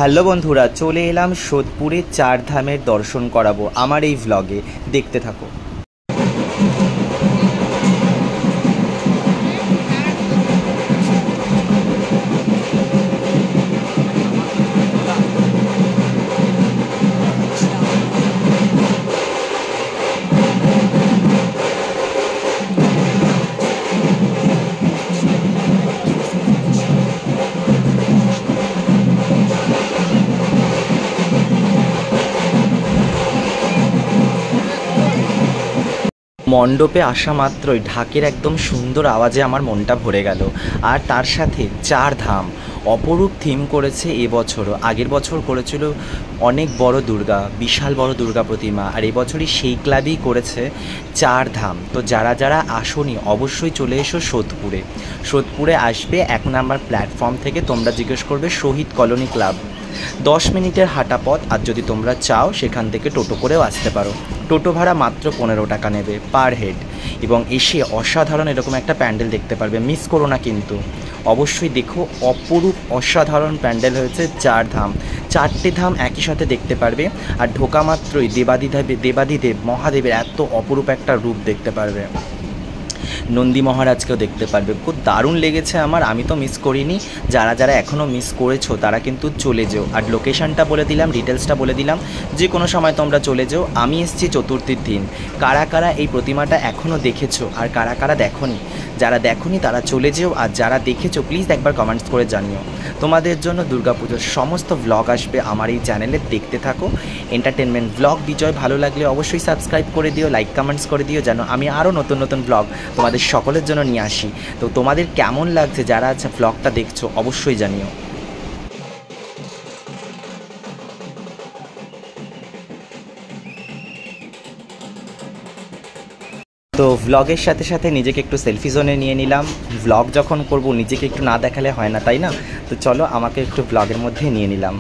Hello বন্ধুরা, চলে এলাম সোদপুরে চার ধামের দর্শন করাবো আমার এই ভ্লগে। দেখতে থাকো। মণ্ডপে আসা মাত্রই ঢাকের একদম সুন্দর আওয়াজে আমার মনটা ভরে গেল। আর তার সাথে চার ধাম অপরূপ থিম করেছে এবছরও। আগের বছর করেছিল অনেক বড় দুর্গা, বিশাল বড় দুর্গা প্রতিমা, আর এবছরই সেই ক্লাবই করেছে চার ধাম। তো যারা যারা আসনি অবশ্যই চলে এসো সোদপুরে। সোদপুরে আসবে 1 নম্বর প্ল্যাটফর্ম থেকে, তোমরা জিজ্ঞেস করবে শহীদ কলোনি ক্লাব। 10 মিনিটের হাঁটা পথ। আর যদি তোমরা চাও সেখান থেকে টোটো করেও আসতে পারো। টোটো ভাড়া মাত্র 15 টাকা নেবে পার হেড। এবং এসে অসাধারণ এরকম একটা প্যান্ডেল দেখতে পারবে, মিস করো না কিন্তু। অবশ্যই দেখো, অপরূপ অসাধারণ প্যান্ডেল হয়েছে চার ধাম। 4টে ধাম একই সাথে দেখতে পারবে। আর ঢোকা মাত্রই দেবাদিদেব মহাদেবের এত অপরূপ একটা রূপ দেখতে পারবে। নন্দী মহারাজকেও দেখতে পারবে। খুব দারুণ লেগেছে আমার, আমি তো মিস করিনি। যারা যারা এখনও মিস করেছো তারা কিন্তু চলে যেও। আর লোকেশানটা বলে দিলাম, ডিটেলসটা বলে দিলাম, যে কোনো সময় তোমরা চলে যেও। আমি এসেছি চতুর্থীর দিন। কারা কারা এই প্রতিমাটা এখনও দেখেছো আর কারা কারা দেখোনি, যারা দেখোনি তারা চলে যেও। আর যারা দেখেছো প্লিজ একবার কমেন্টস করে জানিও। তোমাদের জন্য দুর্গাপুজোর সমস্ত ভ্লগ আসবে আমার এই চ্যানেলে, দেখতে থাকো। এন্টারটেনমেন্ট ভ্লগ বিজয়। ভালো লাগলে অবশ্যই সাবস্ক্রাইব করে দিও, লাইক কমেন্টস করে দিও, যেন আমি আরও নতুন নতুন ভ্লগ তোমাদের সকলের জন্য নিয়ে আসি। তো তোমাদের কেমন লাগছে যারা আছে ভ্লগটা দেখছো অবশ্যই জানিও। তো ভ্লগের সাথে সাথে নিজেকে একটু সেলফি জোনে নিয়ে নিলাম। ভ্লগ যখন করব নিজেকে একটু না দেখালে হয় না, তাই না? তো চলো, আমাকে একটু ভ্লগের মধ্যে নিয়ে নিলাম।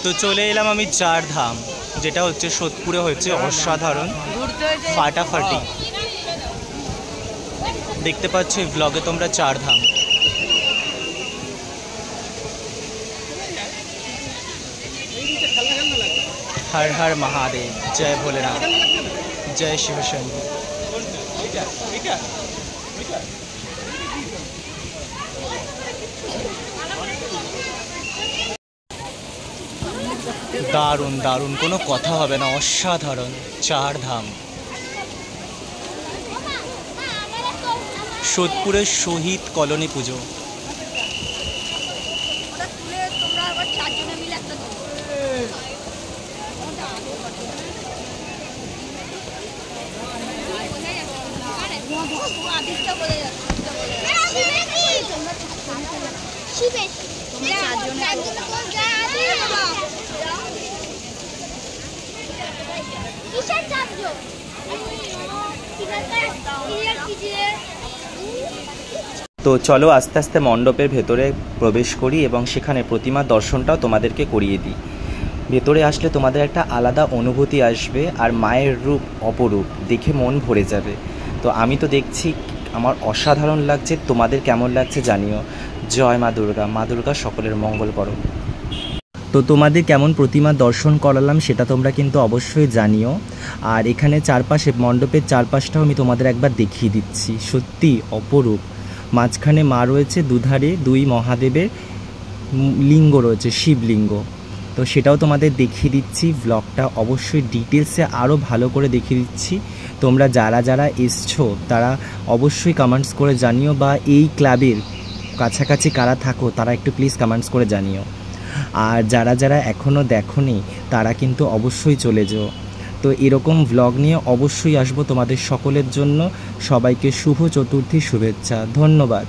তো চলে এলাম আমি চার ধাম, যেটা হচ্ছে সোদপুরে হচ্ছে অসাধারণ ফাটাফাটি। দেখতে পাচ্ছ এই ব্লগে তোমরা চার ধাম। হর হর মহাদেব, জয় ভোলেনাথ, জয় শিবশম্ভু। দারুণ দারুণ, কোনো কথা হবে না, অসাধারণ চার ধাম। সোদপুরের শহীদ কলোনি পুজো। তো চলো আস্তে আস্তে মণ্ডপের ভেতরে প্রবেশ করি এবং সেখানে প্রতিমার দর্শনটাও তোমাদেরকে করিয়ে দিই। ভেতরে আসলে তোমাদের একটা আলাদা অনুভূতি আসবে, আর মায়ের রূপ অপরূপ, দেখে মন ভরে যাবে। তো আমি তো দেখছি আমার অসাধারণ লাগছে, তোমাদের কেমন লাগছে জানিও। জয় মা দুর্গা, মা দুর্গা সকলের মঙ্গল করো। তো তোমাদের কেমন প্রতিমা দর্শন করালাম সেটা তোমরা কিন্তু অবশ্যই জানিও। আর এখানে চারপাশে মণ্ডপের চারপাশটাও আমি তোমাদের একবার দেখিয়ে দিচ্ছি, সত্যি অপরূপ। মাঝখানে মা রয়েছে, দুধারে দুই মহাদেবের লিঙ্গ রয়েছে, শিবলিঙ্গ। তো সেটাও তোমাদের দেখিয়ে দিচ্ছি। ব্লগটা অবশ্যই ডিটেলসে আরও ভালো করে দেখিয়ে দিচ্ছি। তোমরা যারা যারা এসছো তারা অবশ্যই কমেন্টস করে জানিও, বা এই ক্লাবের কাছাকাছি কারা থাকো তারা একটু প্লিজ কমেন্টস করে জানিও। আর যারা যারা এখনও দেখোনি তারা কিন্তু অবশ্যই চলে যাও। তো এরকম ভ্লগ নিয়ে অবশ্যই আসবো তোমাদের সকলের জন্য। সবাইকে শুভ চতুর্থী শুভেচ্ছা, ধন্যবাদ।